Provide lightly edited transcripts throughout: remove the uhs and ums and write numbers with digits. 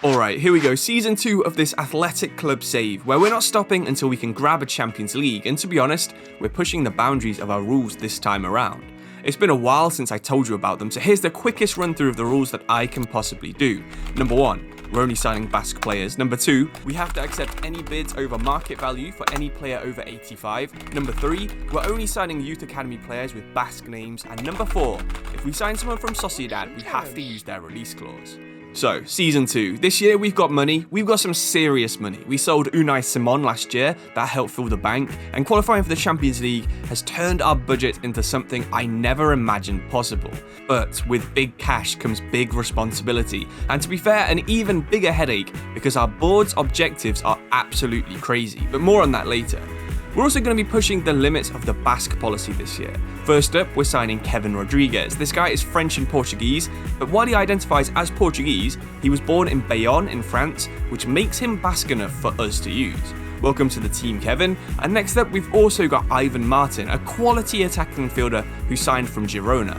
Alright, here we go, season 2 of this athletic club save, where we're not stopping until we can grab a Champions League, and to be honest, we're pushing the boundaries of our rules this time around. It's been a while since I told you about them, so here's the quickest run through of the rules that I can possibly do. Number 1, we're only signing Basque players. Number 2, we have to accept any bids over market value for any player over 85. Number 3, we're only signing youth academy players with Basque names. And number 4, if we sign someone from Sociedad, we have to use their release clause. So, Season 2. This year we've got money, we've got some serious money. We sold Unai Simon last year, that helped fill the bank, and qualifying for the Champions League has turned our budget into something I never imagined possible. But with big cash comes big responsibility, and to be fair, an even bigger headache because our board's objectives are absolutely crazy, but more on that later. We're also going to be pushing the limits of the Basque policy this year. First up, we're signing Kevin Rodriguez. This guy is French and Portuguese, but while he identifies as Portuguese, he was born in Bayonne in France, which makes him Basque enough for us to use. Welcome to the team, Kevin. And next up, we've also got Ivan Martin, a quality attacking midfielder who signed from Girona.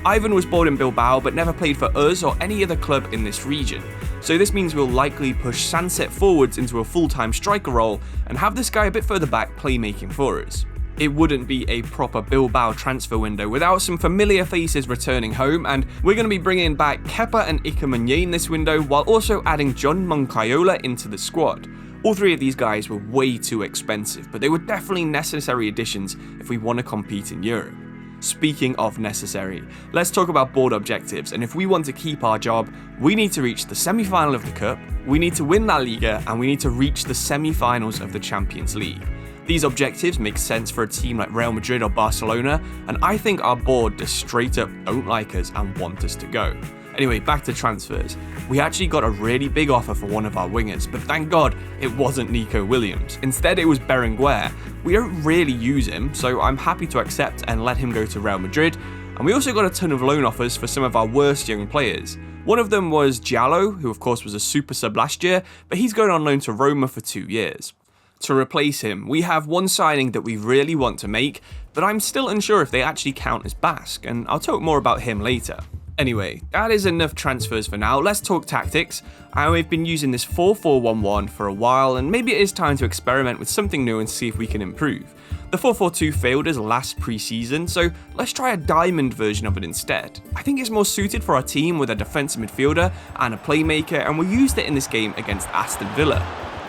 Ivan was born in Bilbao but never played for us or any other club in this region. So this means we'll likely push Sunset forwards into a full-time striker role and have this guy a bit further back playmaking for us. It wouldn't be a proper Bilbao transfer window without some familiar faces returning home, and we're going to be bringing back Kepa and Ika Munye in this window while also adding John Moncayola into the squad. All three of these guys were way too expensive, but they were definitely necessary additions if we want to compete in Europe. Speaking of necessary, let's talk about board objectives, and if we want to keep our job, we need to reach the semi-final of the Cup, we need to win La Liga, and we need to reach the semi-finals of the Champions League. These objectives make sense for a team like Real Madrid or Barcelona, and I think our board just straight up don't like us and want us to go. Anyway, back to transfers. We actually got a really big offer for one of our wingers, but thank God it wasn't Nico Williams. Instead, it was Berenguer. We don't really use him, so I'm happy to accept and let him go to Real Madrid. And we also got a ton of loan offers for some of our worst young players. One of them was Giallo, who of course was a super sub last year, but he's going on loan to Roma for 2 years. To replace him, we have one signing that we really want to make, but I'm still unsure if they actually count as Basque, and I'll talk more about him later. Anyway, that is enough transfers for now. Let's talk tactics. We've been using this 4-4-1-1 for a while, and maybe it is time to experiment with something new and see if we can improve. The 4-4-2 failed us last pre-season, so let's try a diamond version of it instead. I think it's more suited for our team with a defensive midfielder and a playmaker, and we used it in this game against Aston Villa.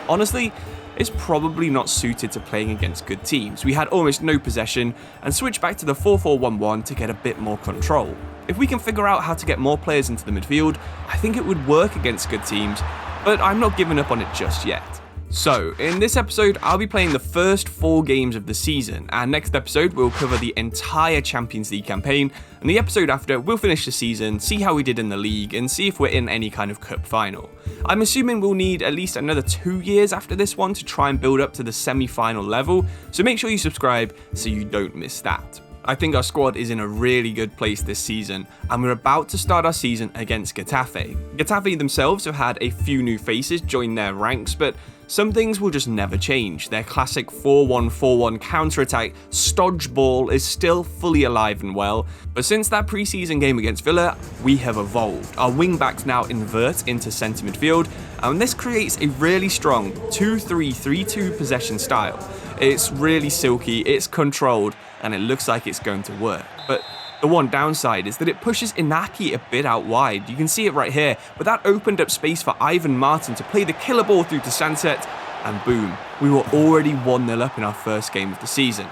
Honestly, it's probably not suited to playing against good teams. We had almost no possession and switched back to the 4-4-1-1 to get a bit more control. If we can figure out how to get more players into the midfield, I think it would work against good teams, but I'm not giving up on it just yet. So, in this episode, I'll be playing the first 4 games of the season, and next episode we'll cover the entire Champions League campaign, and the episode after we'll finish the season, see how we did in the league, and see if we're in any kind of cup final. I'm assuming we'll need at least another 2 years after this one to try and build up to the semi-final level, so make sure you subscribe so you don't miss that. I think our squad is in a really good place this season, and we're about to start our season against Getafe. Getafe themselves have had a few new faces join their ranks, but some things will just never change. Their classic 4-1-4-1 counter-attack stodge ball is still fully alive and well, but since that pre-season game against Villa, we have evolved. Our wing-backs now invert into centre midfield, and this creates a really strong 2-3-3-2 possession style. It's really silky, it's controlled, and it looks like it's going to work. But the one downside is that it pushes Inaki a bit out wide. You can see it right here, but that opened up space for Ivan Martin to play the killer ball through to Sunset, and boom, we were already 1-0 up in our first game of the season.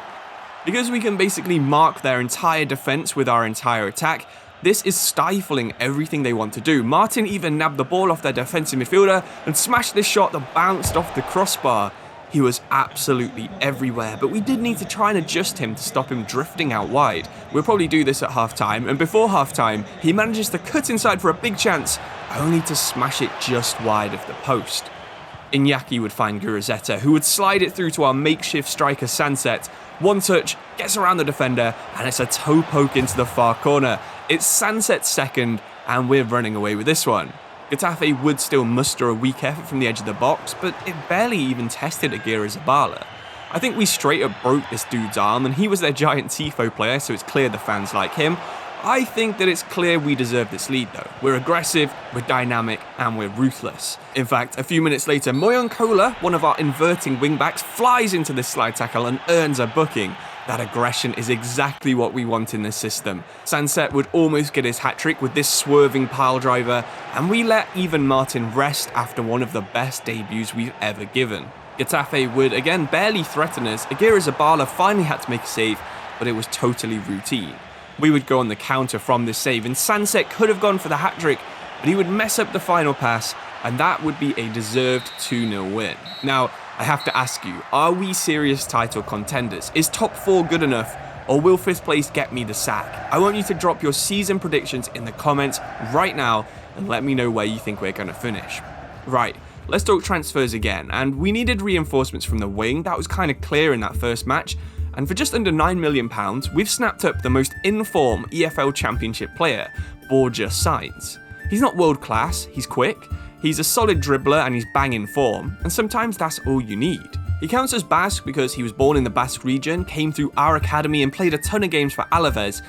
Because we can basically mark their entire defence with our entire attack, this is stifling everything they want to do. Martin even nabbed the ball off their defensive midfielder and smashed this shot that bounced off the crossbar. He was absolutely everywhere, but we did need to try and adjust him to stop him drifting out wide. We'll probably do this at half-time, and before half-time, he manages to cut inside for a big chance, only to smash it just wide of the post. Iñaki would find Gurazeta, who would slide it through to our makeshift striker Sunset. One touch, gets around the defender, and it's a toe poke into the far corner. It's Sunset's second, and we're running away with this one. Getafe would still muster a weak effort from the edge of the box, but it barely even tested Aguirre Zabala. I think we straight up broke this dude's arm, and he was their giant Tifo player, so it's clear the fans like him. I think that it's clear we deserve this lead though. We're aggressive, we're dynamic, and we're ruthless. In fact, a few minutes later, Moyonkola, one of our inverting wingbacks, flies into this slide tackle and earns a booking. That aggression is exactly what we want in this system. Sunset would almost get his hat-trick with this swerving pile driver, and we let even Martin rest after one of the best debuts we've ever given. Getafe would again barely threaten us. Enquiries finally had to make a save, but it was totally routine. We would go on the counter from this save, and Sunset could have gone for the hat-trick, but he would mess up the final pass, and that would be a deserved 2-0 win. Now, I have to ask you, are we serious title contenders? Is top 4 good enough, or will 5th place get me the sack? I want you to drop your season predictions in the comments right now, and let me know where you think we're going to finish. Right, let's talk transfers again, and we needed reinforcements from the wing. That was kind of clear in that first match. And for just under £9 million, we've snapped up the most in-form EFL Championship player, Borja Sainz. He's not world class, he's quick, he's a solid dribbler and he's bang in form, and sometimes that's all you need. He counts as Basque because he was born in the Basque region, came through our academy and played a ton of games for Alaves,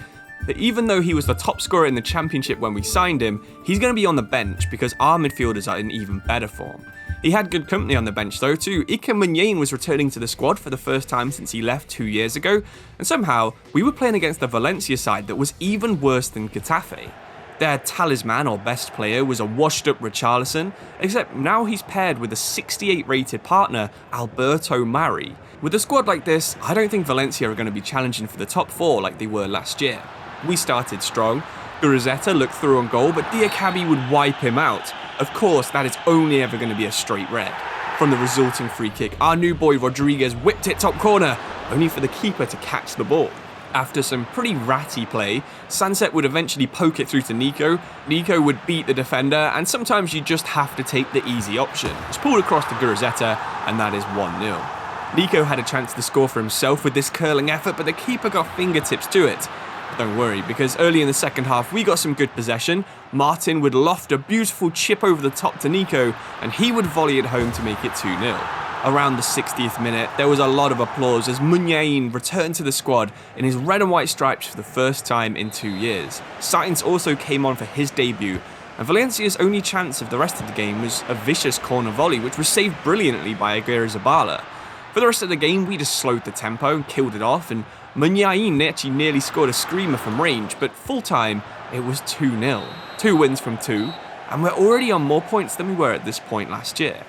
but even though he was the top scorer in the championship when we signed him, he's going to be on the bench because our midfielders are in even better form. He had good company on the bench though too. Enquiries was returning to the squad for the first time since he left 2 years ago, and somehow we were playing against the Valencia side that was even worse than Getafe. Their talisman or best player was a washed up Richarlison, except now he's paired with a 68 rated partner, Alberto Mari. With a squad like this, I don't think Valencia are going to be challenging for the top 4 like they were last year. We started strong. Gurazeta looked through on goal, but Diakabi would wipe him out. Of course, that is only ever going to be a straight red. From the resulting free kick, our new boy Rodriguez whipped it top corner, only for the keeper to catch the ball. After some pretty ratty play, Sunset would eventually poke it through to Nico. Nico would beat the defender, and sometimes you just have to take the easy option. It's pulled across to Gurazeta, and that is 1-0. Nico had a chance to score for himself with this curling effort, but the keeper got fingertips to it. Don't worry, because early in the second half we got some good possession. Martin would loft a beautiful chip over the top to Nico, and he would volley it home to make it 2-0. Around the 60th minute, there was a lot of applause as Munyain returned to the squad in his red and white stripes for the first time in 2 years. Sainz also came on for his debut, and Valencia's only chance of the rest of the game was a vicious corner volley, which was saved brilliantly by Enquiries. For the rest of the game, we just slowed the tempo and killed it off, and Munyain actually nearly scored a screamer from range, but full time, it was 2-0. 2 wins from 2, and we're already on more points than we were at this point last year.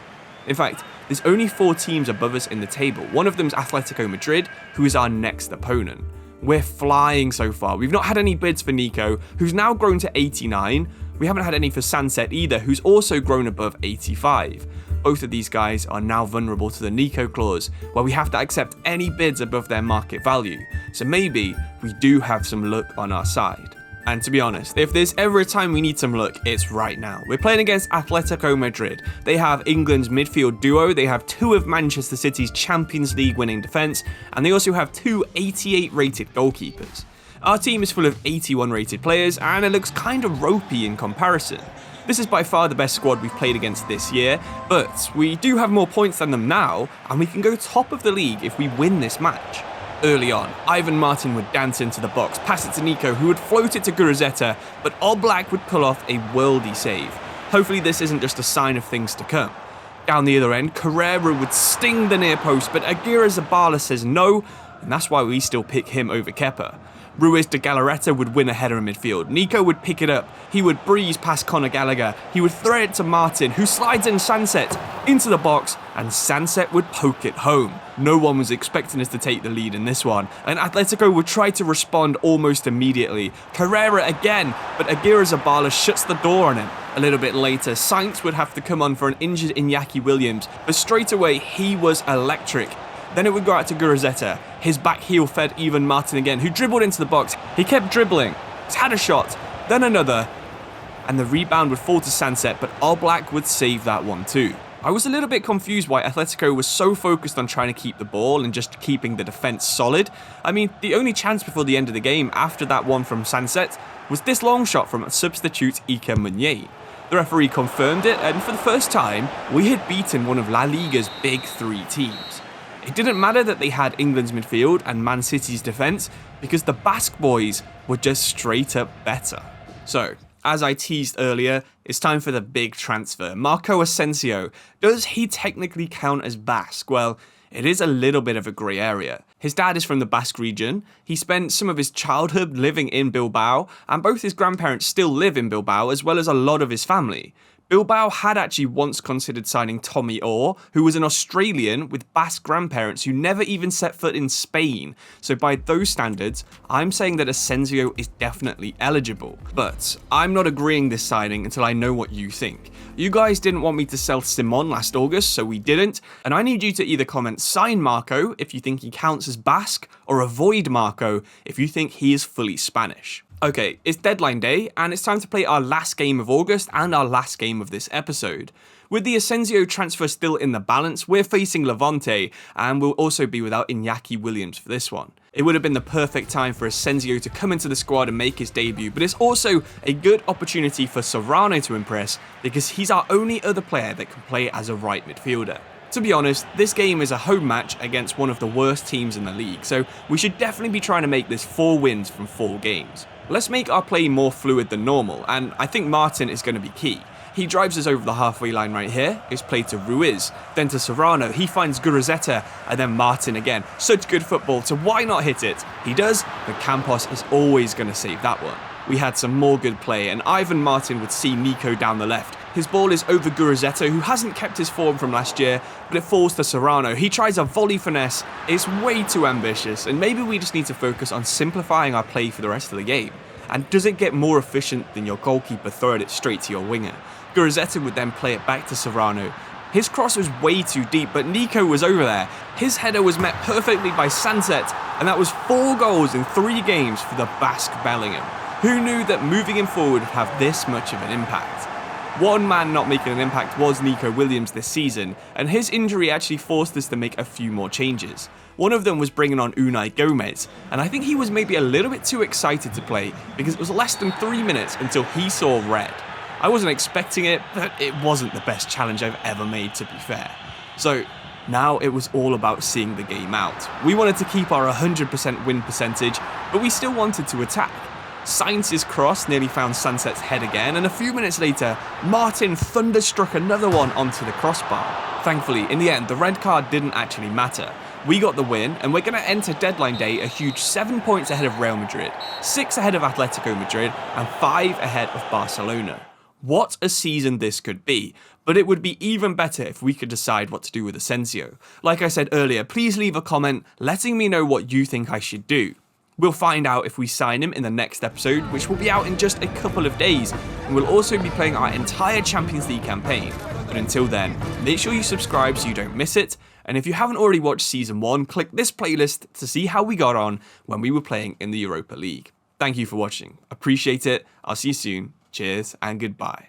In fact, there's only 4 teams above us in the table. One of them's Atletico Madrid, who is our next opponent. We're flying so far. We've not had any bids for Nico, who's now grown to 89. We haven't had any for Sunset either, who's also grown above 85. Both of these guys are now vulnerable to the Nico clause, where we have to accept any bids above their market value. So maybe we do have some luck on our side. And to be honest, if there's ever a time we need some luck, it's right now. We're playing against Atletico Madrid. They have England's midfield duo, they have 2 of Manchester City's Champions League winning defence, and they also have 2 88 rated goalkeepers. Our team is full of 81 rated players, and it looks kind of ropey in comparison. This is by far the best squad we've played against this year, but we do have more points than them now, and we can go top of the league if we win this match. Early on, Ivan Martin would dance into the box, pass it to Nico, who would float it to Gurazeta, but Oblak would pull off a worldy save. Hopefully this isn't just a sign of things to come. Down the other end, Carrera would sting the near post, but Enquiries says no, and that's why we still pick him over Kepa. Ruiz de Galarreta would win a header in midfield. Nico would pick it up. He would breeze past Conor Gallagher. He would throw it to Martin, who slides in Sunset into the box, and Sunset would poke it home. No one was expecting us to take the lead in this one, and Atletico would try to respond almost immediately. Carrera again, but Enquiries shuts the door on him. A little bit later, Sainz would have to come on for an injured Iñaki Williams, but straight away he was electric. Then it would go out to Gurazeta. His back heel fed Ivan Martin again, who dribbled into the box. He kept dribbling. He's had a shot, then another, and the rebound would fall to Sunset, but Oblak would save that one too. I was a little bit confused why Atletico was so focused on trying to keep the ball and just keeping the defence solid. I mean, the only chance before the end of the game after that one from Sunset was this long shot from substitute Enquiries. The referee confirmed it, and for the first time, we had beaten one of La Liga's big 3 teams. It didn't matter that they had England's midfield and Man City's defence, because the Basque boys were just straight up better. So, as I teased earlier, it's time for the big transfer. Marco Asencio. Does he technically count as Basque? Well, it is a little bit of a grey area. His dad is from the Basque region, he spent some of his childhood living in Bilbao, and both his grandparents still live in Bilbao, as well as a lot of his family. Bilbao had actually once considered signing Tommy Orr, who was an Australian with Basque grandparents who never even set foot in Spain. So by those standards, I'm saying that Asencio is definitely eligible. But I'm not agreeing this signing until I know what you think. You guys didn't want me to sell Simon last August, so we didn't, and I need you to either comment sign Marco if you think he counts as Basque, or avoid Marco if you think he is fully Spanish. Okay, it's deadline day, and it's time to play our last game of August and our last game of this episode. With the Asencio transfer still in the balance, we're facing Levante, and we'll also be without Iñaki Williams for this one. It would have been the perfect time for Asencio to come into the squad and make his debut, but it's also a good opportunity for Serrano to impress, because he's our only other player that can play as a right midfielder. To be honest, this game is a home match against one of the worst teams in the league, so we should definitely be trying to make this 4 wins from 4 games. Let's make our play more fluid than normal, and I think Martin is going to be key. He drives us over the halfway line right here, it's played to Ruiz, then to Serrano, he finds Gurazeta, and then Martin again. Such good football, so why not hit it? He does, but Campos is always going to save that one. We had some more good play, and Ivan Martin would see Nico down the left. His ball is over Gurazeta, who hasn't kept his form from last year, but it falls to Serrano. He tries a volley finesse, it's way too ambitious, and maybe we just need to focus on simplifying our play for the rest of the game. And does it get more efficient than your goalkeeper throwing it straight to your winger? Gurazeta would then play it back to Serrano. His cross was way too deep, but Nico was over there. His header was met perfectly by Sanset, and that was 4 goals in 3 games for the Basque Bellingham. Who knew that moving him forward would have this much of an impact? One man not making an impact was Nico Williams this season, and his injury actually forced us to make a few more changes. One of them was bringing on Unai Gomez, and I think he was maybe a little bit too excited to play because it was less than 3 minutes until he saw red. I wasn't expecting it, but it wasn't the best challenge I've ever made, to be fair. So now it was all about seeing the game out. We wanted to keep our 100% win percentage, but we still wanted to attack. Sainz's cross nearly found Sanset's head again, and a few minutes later, Martin thunderstruck another one onto the crossbar. Thankfully, in the end, the red card didn't actually matter. We got the win, and we're going to enter deadline day a huge 7 points ahead of Real Madrid, 6 ahead of Atletico Madrid, and 5 ahead of Barcelona. What a season this could be, but it would be even better if we could decide what to do with Asencio. Like I said earlier, please leave a comment letting me know what you think I should do. We'll find out if we sign him in the next episode, which will be out in just a couple of days, and we'll also be playing our entire Champions League campaign. But until then, make sure you subscribe so you don't miss it, and if you haven't already watched Season 1, click this playlist to see how we got on when we were playing in the Europa League. Thank you for watching. Appreciate it. I'll see you soon. Cheers and goodbye.